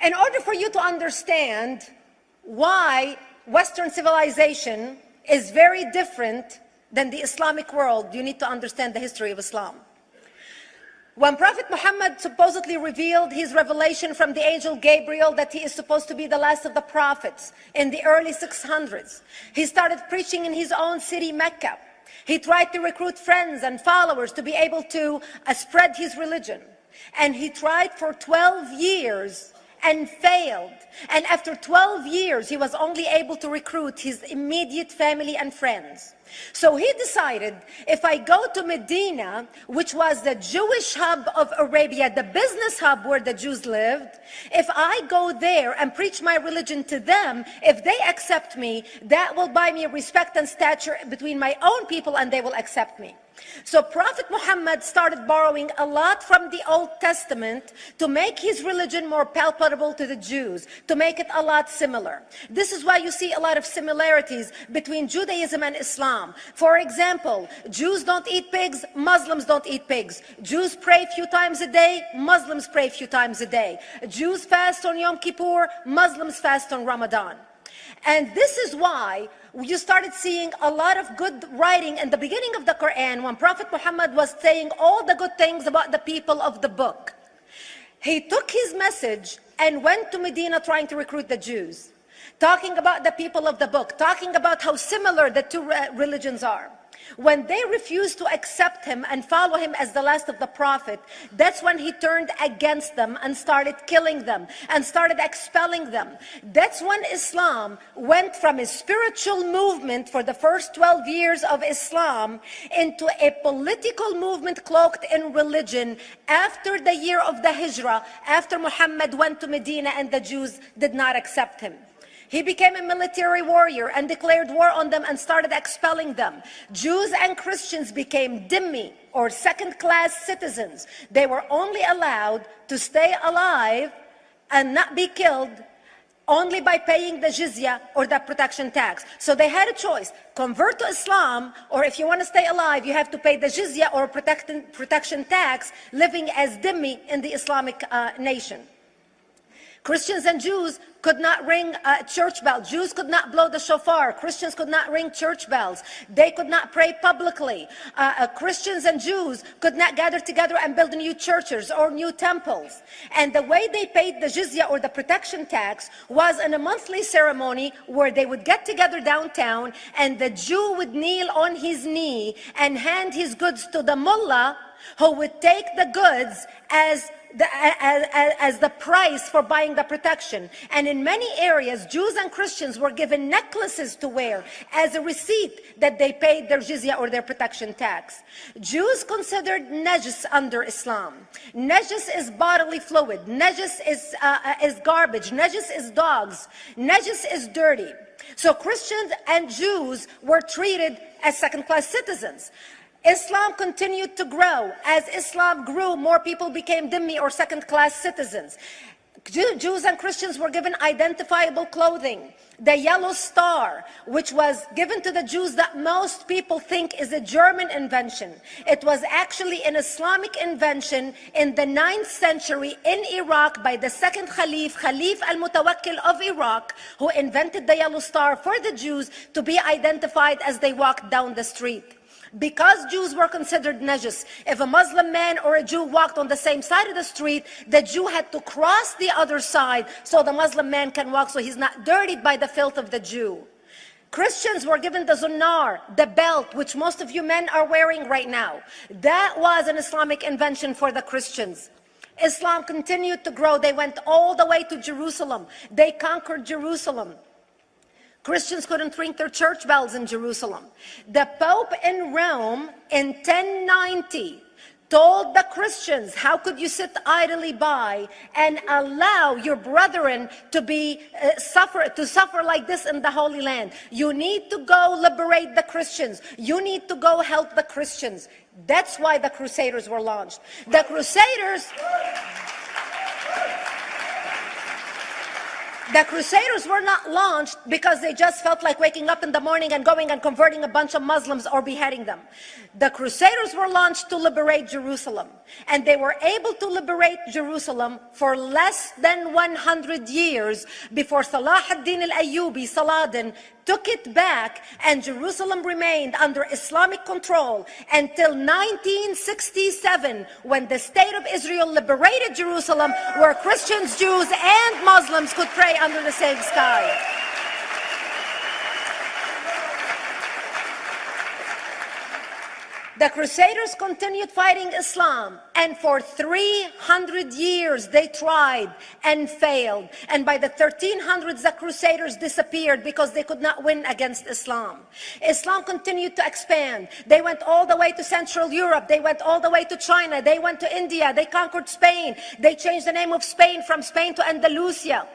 In order for you to understand why Western civilization is very different than the Islamic world, you need to understand the history of Islam. When Prophet Muhammad supposedly revealed his revelation from the angel Gabriel that he is supposed to be the last of the prophets in the early 600s, he started preaching in his own city, Mecca. He tried to recruit friends and followers to be able to spread his religion. And he tried for 12 years and failed. And after 12 years, he was only able to recruit his immediate family and friends. So he decided, if I go to Medina, which was the Jewish hub of Arabia, the business hub where the Jews lived, if I go there and preach my religion to them, if they accept me, that will buy me respect and stature between my own people, and they will accept me. So Prophet Muhammad started borrowing a lot from the Old Testament to make his religion more palpable to the Jews, to make it a lot similar. This is why you see a lot of similarities between Judaism and Islam. For example, Jews don't eat pigs, Muslims don't eat pigs. Jews pray a few times a day, Muslims pray a few times a day. Jews fast on Yom Kippur, Muslims fast on Ramadan. And this is why you started seeing a lot of good writing in the beginning of the Quran when Prophet Muhammad was saying all the good things about the people of the book. He took his message and went to Medina trying to recruit the Jews, talking about the people of the book, talking about how similar the two religions are. When they refused to accept him and follow him as the last of the prophet, that's when he turned against them and started killing them and started expelling them. That's when Islam went from a spiritual movement for the first 12 years of Islam into a political movement cloaked in religion after the year of the Hijrah, after Muhammad went to Medina and the Jews did not accept him. He became a military warrior and declared war on them and started expelling them. Jews and Christians became dhimmi, or second-class citizens. They were only allowed to stay alive and not be killed only by paying the jizya or the protection tax. So they had a choice: convert to Islam, or if you want to stay alive, you have to pay the jizya or protection tax, living as dhimmi in the Islamic nation. Christians and Jews could not ring church bells. Jews could not blow the shofar. Christians could not ring church bells. They could not pray publicly. Christians and Jews could not gather together and build new churches or new temples. And the way they paid the jizya or the protection tax was in a monthly ceremony where they would get together downtown and the Jew would kneel on his knee and hand his goods to the mullah, who would take the goods as the price for buying the protection. And in many areas, Jews and Christians were given necklaces to wear as a receipt that they paid their jizya or their protection tax. Jews considered najis under Islam. Najis is bodily fluid. Najis is garbage. Najis is dogs. Najis is dirty. So Christians and Jews were treated as second-class citizens. Islam continued to grow. As Islam grew, more people became dhimmi or second-class citizens. Jews and Christians were given identifiable clothing. The yellow star, which was given to the Jews that most people think is a German invention. It was actually an Islamic invention in the 9th century in Iraq by the second Khalif al-Mutawakkil of Iraq, who invented the yellow star for the Jews to be identified as they walked down the street. Because Jews were considered najis, if a Muslim man or a Jew walked on the same side of the street, the Jew had to cross the other side so the Muslim man can walk, so he's not dirtied by the filth of the Jew. Christians were given the zunnar, the belt, which most of you men are wearing right now. That was an Islamic invention for the Christians. Islam continued to grow. They went all the way to Jerusalem. They conquered Jerusalem. Christians couldn't ring their church bells in Jerusalem. The Pope in Rome in 1090 told the Christians, how could you sit idly by and allow your brethren to suffer like this in the Holy Land? You need to go liberate the Christians. You need to go help the Christians. That's why the Crusaders were launched. The Crusaders... The Crusaders were not launched because they just felt like waking up in the morning and going and converting a bunch of Muslims or beheading them. The Crusaders were launched to liberate Jerusalem. And they were able to liberate Jerusalem for less than 100 years before Salah ad-Din al-Ayyubi, Saladin, took it back, and Jerusalem remained under Islamic control until 1967, when the State of Israel liberated Jerusalem, where Christians, Jews, and Muslims could pray under the same sky. The Crusaders continued fighting Islam, and for 300 years they tried and failed. And by the 1300s, the Crusaders disappeared because they could not win against Islam. Islam continued to expand. They went all the way to Central Europe. They went all the way to China. They went to India. They conquered Spain. They changed the name of Spain from Spain to Andalusia.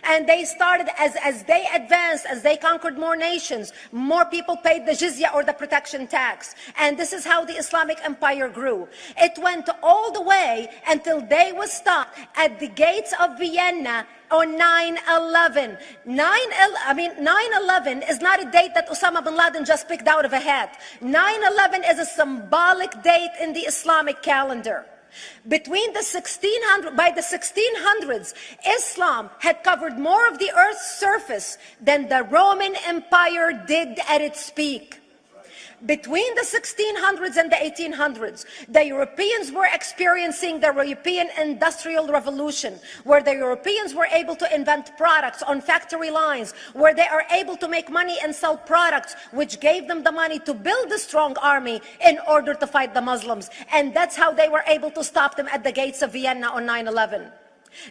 And they started, as they advanced, as they conquered more nations, more people paid the jizya, or the protection tax. And this is how the Islamic Empire grew. It went all the way until they was stopped at the gates of Vienna on 9/11. 9/11 is not a date that Osama bin Laden just picked out of a hat. 9/11 is a symbolic date in the Islamic calendar. Between the 1600s, Islam had covered more of the earth's surface than the Roman Empire did at its peak. Between the 1600s and the 1800s, the Europeans were experiencing the European Industrial Revolution, where the Europeans were able to invent products on factory lines, where they are able to make money and sell products, which gave them the money to build a strong army in order to fight the Muslims. And that's how they were able to stop them at the gates of Vienna on 9/11.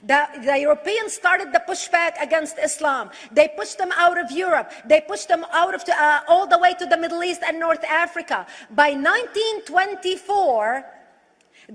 The Europeans started the pushback against Islam. They pushed them out of Europe. They pushed them out of all the way to the Middle East and North Africa. By 1924,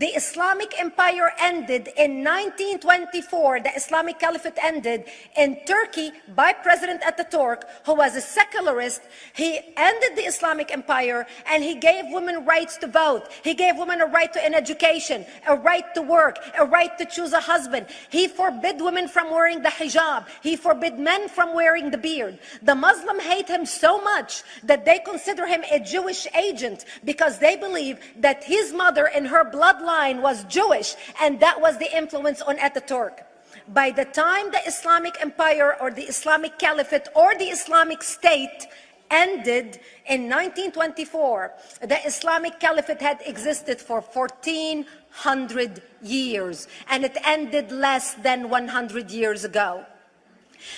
the Islamic Empire ended. In 1924, the Islamic Caliphate ended in Turkey by President Ataturk, who was a secularist. He ended the Islamic Empire, and he gave women rights to vote. He gave women a right to an education, a right to work, a right to choose a husband. He forbid women from wearing the hijab. He forbid men from wearing the beard. The Muslims hate him so much that they consider him a Jewish agent, because they believe that his mother in her bloodline was Jewish, and that was the influence on Ataturk. By the time the Islamic Empire, or the Islamic Caliphate, or the Islamic State ended in 1924, the Islamic Caliphate had existed for 1400 years, and it ended less than 100 years ago.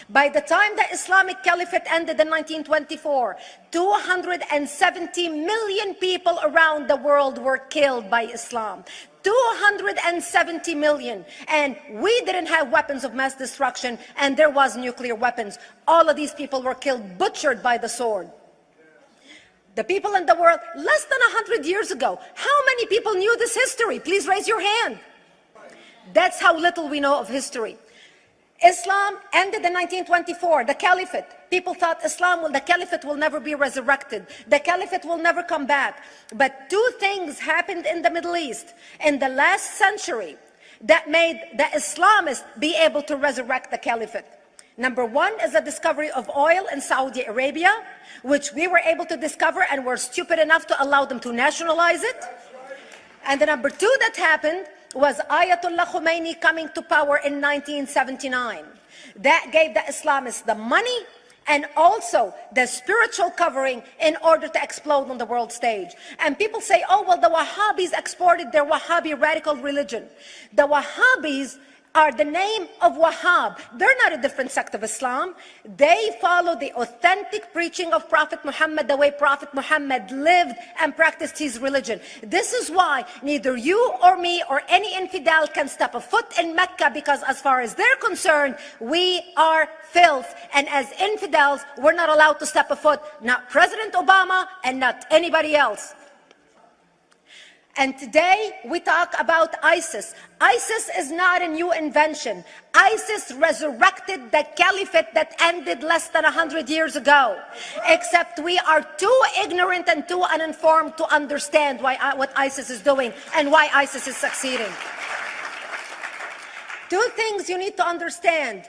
By the time the Islamic Caliphate ended in 1924, 270 million people around the world were killed by Islam. 270 million. And we didn't have weapons of mass destruction, and there was nuclear weapons. All of these people were killed, butchered by the sword. The people in the world, less than 100 years ago, how many people knew this history? Please raise your hand. That's how little we know of history. Islam ended in 1924, the Caliphate. People thought the Caliphate will never be resurrected. The Caliphate will never come back. But two things happened in the Middle East in the last century that made the Islamists be able to resurrect the Caliphate. Number one is the discovery of oil in Saudi Arabia, which we were able to discover and were stupid enough to allow them to nationalize it. And the number two that happened was Ayatollah Khomeini coming to power in 1979. That gave the Islamists the money and also the spiritual covering in order to explode on the world stage. And people say, oh, well, the Wahhabis exported their Wahhabi radical religion. The Wahhabis are the name of Wahhab. They're not a different sect of Islam. They follow the authentic preaching of Prophet Muhammad, the way Prophet Muhammad lived and practiced his religion. This is why neither you or me or any infidel can step a foot in Mecca, because as far as they're concerned, we are filth. And as infidels, we're not allowed to step a foot, not President Obama and not anybody else. And today we talk about ISIS. ISIS is not a new invention. ISIS resurrected the caliphate that ended less than 100 years ago. Except we are too ignorant and too uninformed to understand what ISIS is doing and why ISIS is succeeding. Two things you need to understand.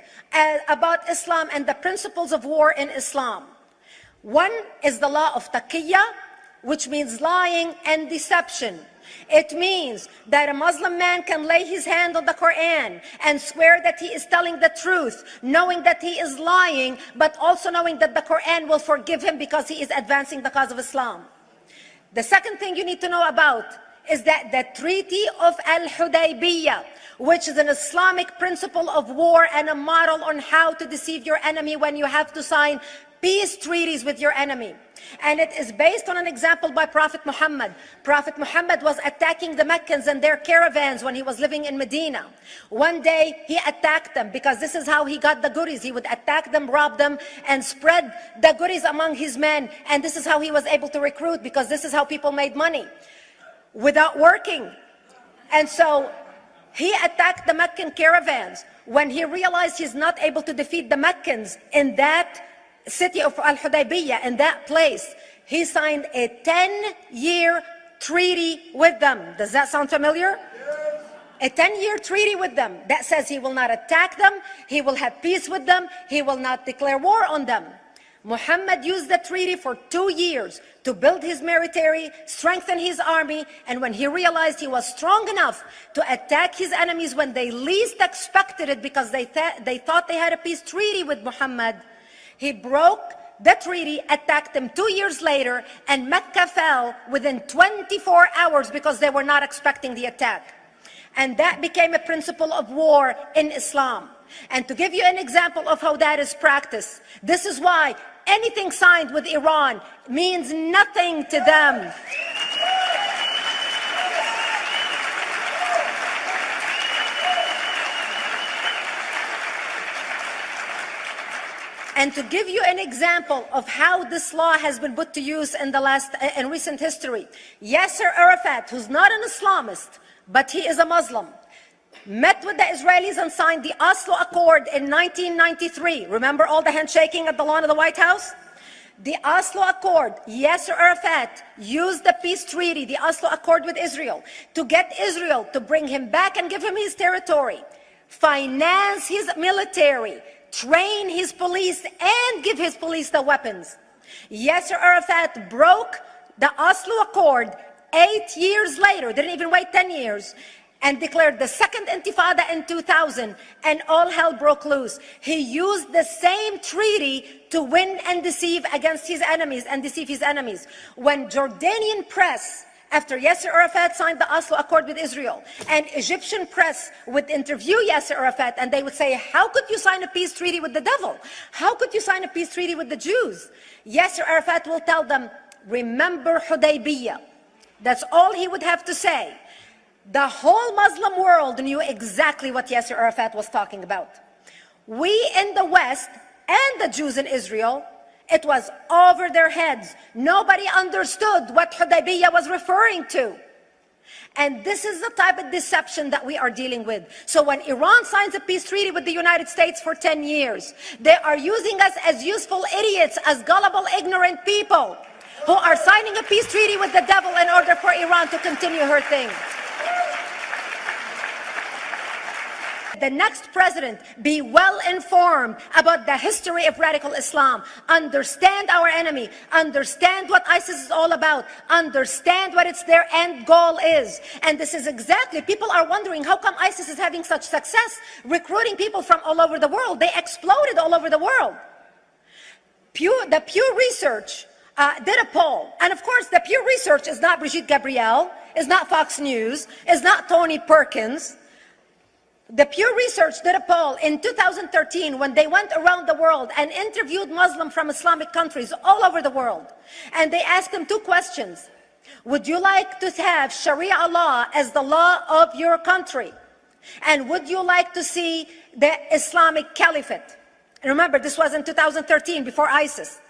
about Islam and the principles of war in Islam. One is the law of taqiyya, which means lying and deception. It means that a Muslim man can lay his hand on the Quran and swear that he is telling the truth, knowing that he is lying, but also knowing that the Quran will forgive him because he is advancing the cause of Islam. The second thing you need to know about is that the Treaty of Al-Hudaybiyah, which is an Islamic principle of war and a model on how to deceive your enemy when you have to sign peace treaties with your enemy. And it is based on an example by Prophet Muhammad. Prophet Muhammad was attacking the Meccans and their caravans when he was living in Medina. One day he attacked them because this is how he got the goodies. He would attack them, rob them, and spread the goodies among his men. And this is how he was able to recruit, because this is how people made money without working. And so he attacked the Meccan caravans. When he realized he's not able to defeat the Meccans in that city of Al-Hudaybiyah, in that place, he signed a 10-year treaty with them. Does that sound familiar? Yes. A 10-year treaty with them that says he will not attack them, he will have peace with them, he will not declare war on them. Muhammad used the treaty for 2 years to build his military, strengthen his army, and when he realized he was strong enough to attack his enemies when they least expected it, because they thought they had a peace treaty with Muhammad, he broke the treaty, attacked them 2 years later, and Mecca fell within 24 hours because they were not expecting the attack. And that became a principle of war in Islam. And to give you an example of how that is practiced, this is why anything signed with Iran means nothing to them. And to give you an example of how this law has been put to use in recent history, Yasser Arafat, who's not an Islamist, but he is a Muslim, met with the Israelis and signed the Oslo Accord in 1993. Remember all the handshaking at the lawn of the White House? The Oslo Accord, Yasser Arafat used the peace treaty, the Oslo Accord with Israel, to get Israel to bring him back and give him his territory, finance his military, train his police, and give his police the weapons. Yasser Arafat broke the Oslo Accord 8 years later, didn't even wait 10 years, and declared the second Intifada in 2000, and all hell broke loose. He used the same treaty to win and deceive against his enemies and deceive his enemies. When Jordanian press, after Yasser Arafat signed the Oslo Accord with Israel, and Egyptian press would interview Yasser Arafat, and they would say, how could you sign a peace treaty with the devil? How could you sign a peace treaty with the Jews? Yasser Arafat will tell them, remember Hudaybiyah. That's all he would have to say. The whole Muslim world knew exactly what Yasser Arafat was talking about. We in the West and the Jews in Israel, it was over their heads. Nobody understood what Hudaybiyah was referring to. And this is the type of deception that we are dealing with. So when Iran signs a peace treaty with the United States for 10 years, they are using us as useful idiots, as gullible, ignorant people who are signing a peace treaty with the devil in order for Iran to continue her thing. The next president be well informed about the history of radical Islam, understand our enemy, understand what ISIS is all about, understand what their end goal is. And this is exactly, people are wondering how come ISIS is having such success recruiting people from all over the world. They exploded all over the world. The Pew Research did a poll, and of course the Pew Research is not Brigitte Gabriel, is not Fox News, is not Tony Perkins. The Pew Research did a poll in 2013 when they went around the world and interviewed Muslims from Islamic countries all over the world. And they asked them 2 questions. Would you like to have Sharia law as the law of your country? And would you like to see the Islamic Caliphate? And remember, this was in 2013, before ISIS.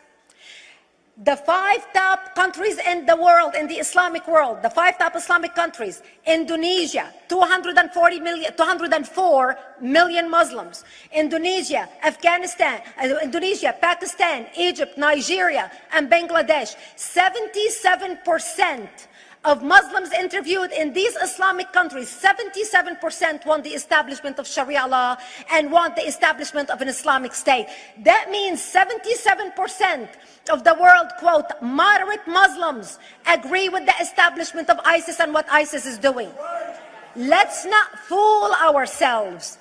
The 5 top countries in the world, in the Islamic world, the 5 top Islamic countries: Indonesia, 204 million Muslims. Indonesia, Pakistan, Egypt, Nigeria, and Bangladesh. 77% of Muslims interviewed in these Islamic countries, 77% want the establishment of Sharia law and want the establishment of an Islamic state. That means 77% of the world, quote, moderate Muslims agree with the establishment of ISIS and what ISIS is doing. Let's not fool ourselves.